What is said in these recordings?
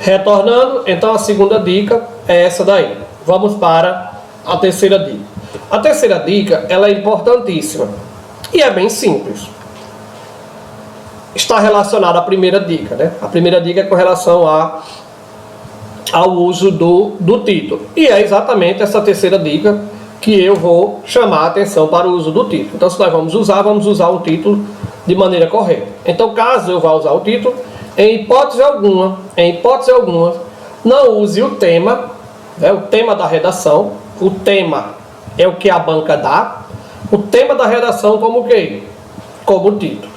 Retornando, então a segunda dica é essa daí. Vamos para a terceira dica. A terceira dica, ela é importantíssima e é bem simples. Está relacionada à primeira dica, né? A primeira dica é com relação ao uso do título. E é exatamente essa terceira dica que eu vou chamar a atenção para o uso do título. Então, se nós vamos usar o título de maneira correta. Então, caso eu vá usar o título, em hipótese alguma, não use o tema, né, o tema da redação. O tema é o que a banca dá. O tema da redação como o quê? Como título.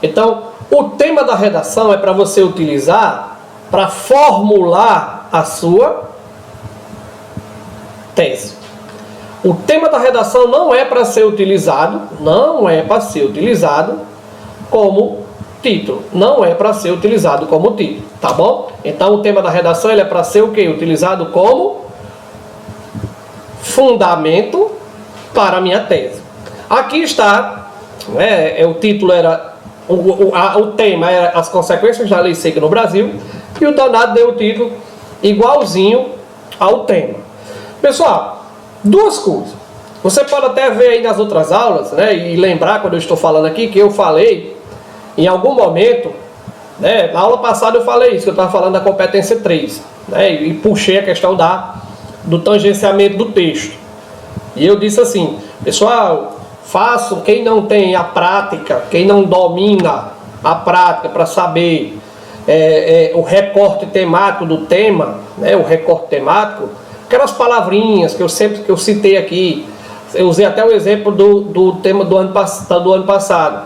Então, o tema da redação é para você utilizar para formular a sua tese. O tema da redação não é para ser utilizado, como título. Não é para ser utilizado como título, tá bom? Então, o tema da redação ele é para ser o quê? Utilizado como fundamento para a minha tese. Aqui está, né, o título era... O tema era as consequências da lei seca no Brasil, e o danado deu o título igualzinho ao tema. Pessoal, duas coisas. Você pode até ver aí nas outras aulas, né, e lembrar quando eu estou falando aqui, que eu falei em algum momento, né, na aula passada eu falei isso, que eu estava falando da competência 3, né, e puxei a questão do tangenciamento do texto. E eu disse assim, pessoal, façam, quem não tem a prática, quem não domina a prática para saber o recorte temático do tema, né, o recorte temático, aquelas palavrinhas que eu citei aqui, eu usei até o exemplo do tema do ano passado,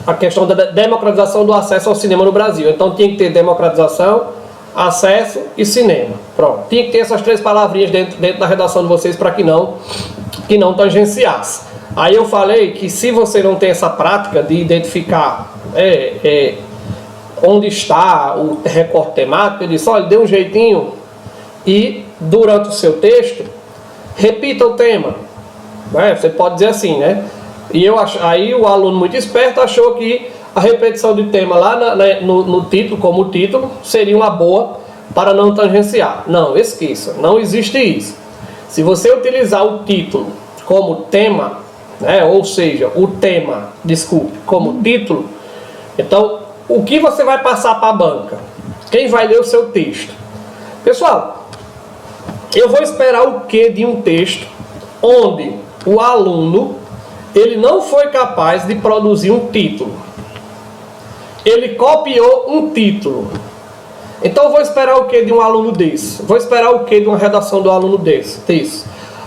a questão da democratização do acesso ao cinema no Brasil. Então tinha que ter democratização, acesso e cinema. Pronto, tinha que ter essas três palavrinhas dentro da redação de vocês para que não tangenciasse. Aí eu falei que se você não tem essa prática de identificar onde está o recorte temático, eu disse, olha, dê um jeitinho e durante o seu texto repita o tema. Você pode dizer assim, né? E aí o aluno muito esperto achou que a repetição de tema lá no título, como título, seria uma boa para não tangenciar. Não, esqueça, não existe isso. Se você utilizar o título como tema, né, ou seja, o tema, como título, então o que você vai passar para a banca? Quem vai ler o seu texto? Pessoal, eu vou esperar o que de um texto onde o aluno ele não foi capaz de produzir um título? Ele copiou um título. Então eu vou esperar o que de um aluno desse? Vou esperar o que de uma redação do aluno desse?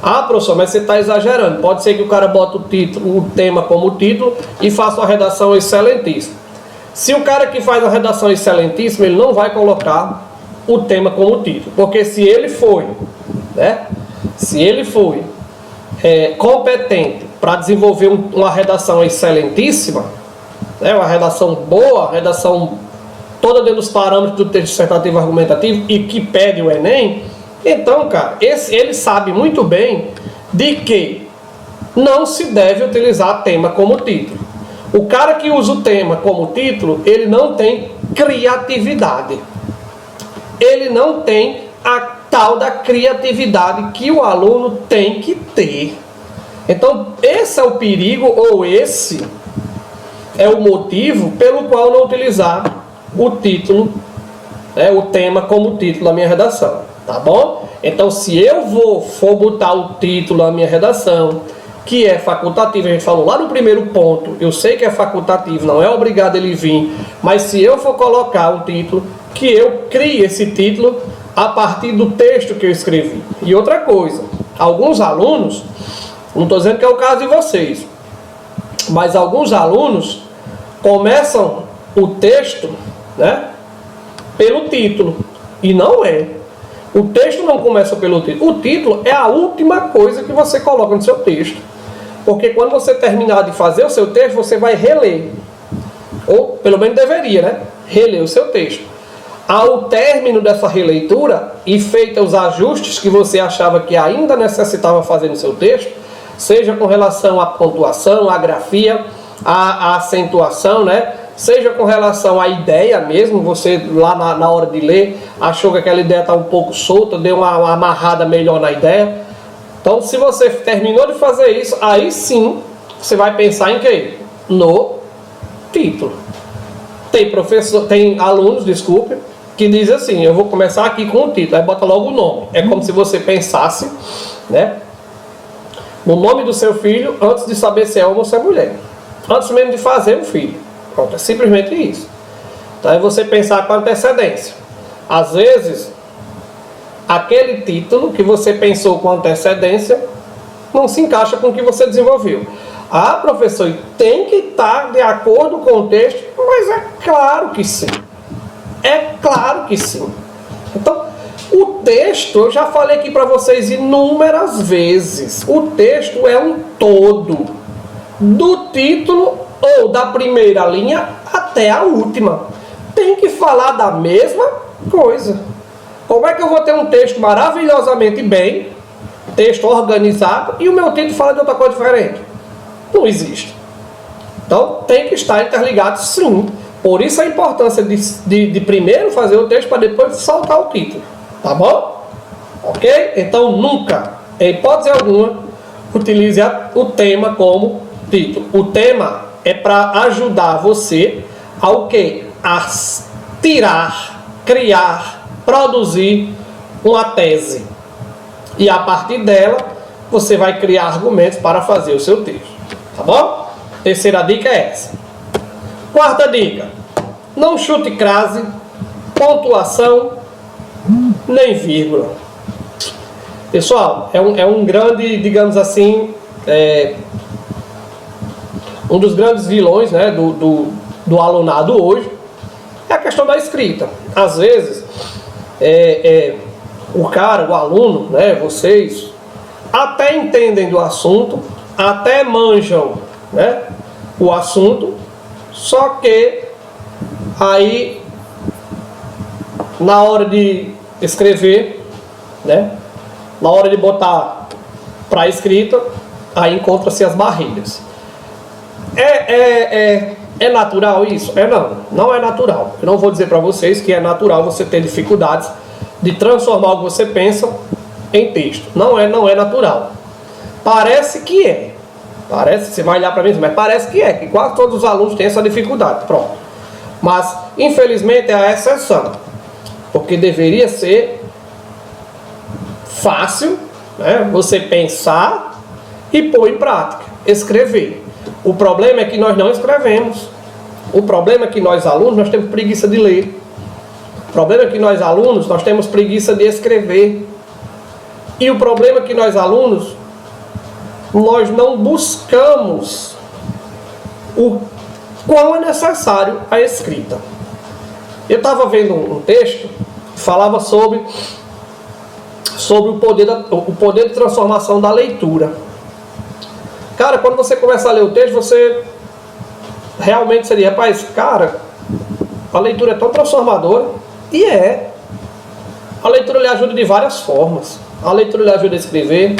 Ah, professor, mas você está exagerando. Pode ser que o cara bota o tema como título e faça uma redação excelentíssima. Se o cara que faz uma redação excelentíssima, ele não vai colocar o tema como título. Porque se ele foi, né? Se ele foi competente para desenvolver uma redação excelentíssima, né, uma redação boa, uma redação toda dentro dos parâmetros do texto dissertativo argumentativo e que pede o Enem, então, cara, ele sabe muito bem de que não se deve utilizar tema como título. O cara que usa o tema como título, ele não tem criatividade. Ele não tem a tal da criatividade que o aluno tem que ter. Então, esse é o perigo, ou esse é o motivo pelo qual não utilizar o título, o tema como título da minha redação, tá bom? Então, se eu for botar o título na minha redação, que é facultativo, a gente falou lá no primeiro ponto, eu sei que é facultativo, não é obrigado ele vir, mas se eu for colocar um título, que eu crie esse título a partir do texto que eu escrevi. E outra coisa, alguns alunos, não estou dizendo que é o caso de vocês, mas alguns alunos começam o texto, né, pelo título, e não é. O texto não começa pelo título. O título é a última coisa que você coloca no seu texto. Porque quando você terminar de fazer o seu texto, você vai reler. Ou, pelo menos deveria, né? Reler o seu texto. Ao término dessa releitura, e feita os ajustes que você achava que ainda necessitava fazer no seu texto, seja com relação à pontuação, à grafia, à acentuação, né? seja com relação à ideia mesmo, você lá na hora de ler achou que aquela ideia está um pouco solta, deu uma amarrada melhor na ideia. Então, se você terminou de fazer isso, aí sim você vai pensar em quê? No título. Tem alunos, desculpe, que dizem assim: eu vou começar aqui com o título, aí bota logo o nome. É como se você pensasse, né, no nome do seu filho antes de saber se é homem ou se é mulher, antes mesmo de fazer um filho. Pronto, é simplesmente isso. Então é você pensar com antecedência. Às vezes, aquele título que você pensou com antecedência não se encaixa com o que você desenvolveu. Ah, professor, tem que estar de acordo com o texto, mas é claro que sim. É claro que sim. Então, o texto, eu já falei aqui para vocês inúmeras vezes, o texto é um todo, do título ou da primeira linha até a última. Tem que falar da mesma coisa. Como é que eu vou ter um texto maravilhosamente bem, texto organizado, e o meu título fala de outra coisa diferente? Não existe. Então tem que estar interligado, sim. Por isso a importância de primeiro fazer o texto para depois saltar o título. Tá bom? Ok? Então nunca, em hipótese alguma, utilize o tema como título. O tema é para ajudar você ao quê? A tirar, criar, produzir uma tese. E a partir dela, você vai criar argumentos para fazer o seu texto. Tá bom? Terceira dica é essa. Quarta dica: não chute crase, pontuação, nem vírgula. Pessoal, é um grande, digamos assim, um dos grandes vilões, né, do alunado hoje é a questão da escrita. Às vezes, o aluno, né, vocês, até entendem do assunto, até manjam, né, o assunto, só que aí, na hora de escrever, né, na hora de botar para escrita, aí encontra-se as barreiras. É natural isso? Não é natural. Eu não vou dizer para vocês que é natural você ter dificuldades de transformar o que você pensa em texto. Não é natural. Parece que é. Você vai olhar para mim, mas parece que quase todos os alunos têm essa dificuldade. Pronto. Mas, infelizmente, é a exceção. Porque deveria ser fácil, né, você pensar e pôr em prática. Escrever. O problema é que nós não escrevemos. O problema é que nós alunos, nós temos preguiça de ler. O problema é que nós alunos, nós temos preguiça de escrever. E o problema é que nós alunos, nós não buscamos o quão é necessário a escrita. Eu estava vendo um texto que falava sobre o poder de transformação da leitura. Cara, quando você começa a ler o texto, você realmente seria, rapaz, cara, a leitura é tão transformadora. E é. A leitura lhe ajuda de várias formas. A leitura lhe ajuda a escrever,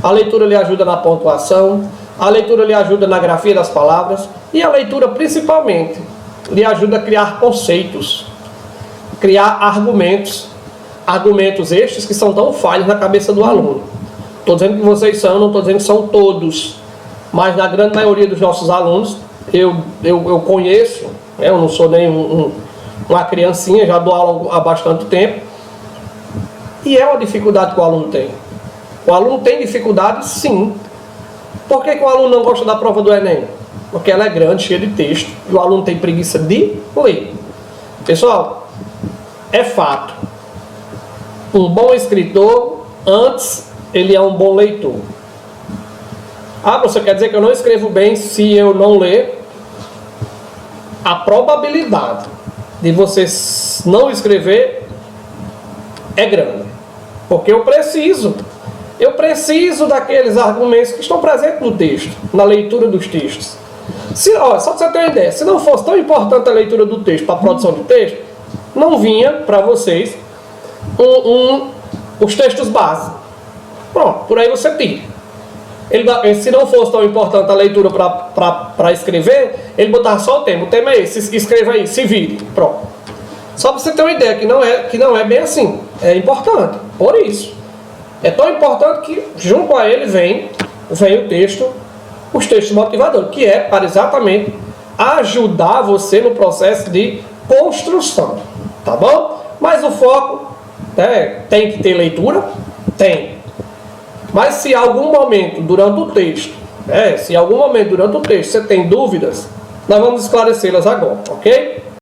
a leitura lhe ajuda na pontuação, a leitura lhe ajuda na grafia das palavras, e a leitura principalmente lhe ajuda a criar conceitos, criar argumentos estes que são tão falhos na cabeça do aluno. Estou dizendo que vocês são, não estou dizendo que são todos, mas na grande maioria dos nossos alunos, eu conheço, né, eu não sou nem uma criancinha, já dou aula há bastante tempo, e é uma dificuldade que o aluno tem. O aluno tem dificuldade, sim. Por que o aluno não gosta da prova do Enem? Porque ela é grande, cheia de texto, e o aluno tem preguiça de ler. Pessoal, é fato. Um bom escritor, antes, ele é um bom leitor. Ah, você quer dizer que eu não escrevo bem se eu não ler? A probabilidade de você não escrever é grande. Porque eu preciso daqueles argumentos que estão presentes no texto, na leitura dos textos. Só para você ter uma ideia, se não fosse tão importante a leitura do texto para a produção de texto, não vinha para vocês os textos básicos. Pronto, por aí você tira. se não fosse tão importante a leitura para escrever, ele botava só o tema é esse, escreva aí, se vire, pronto. Só para você ter uma ideia que não é bem assim, é importante, por isso. É tão importante que junto a ele vem o texto, os textos motivadores, que é para exatamente ajudar você no processo de construção, tá bom? Mas o foco, tem que ter leitura? Tem. Mas se algum momento durante o texto, você tem dúvidas, nós vamos esclarecê-las agora, ok?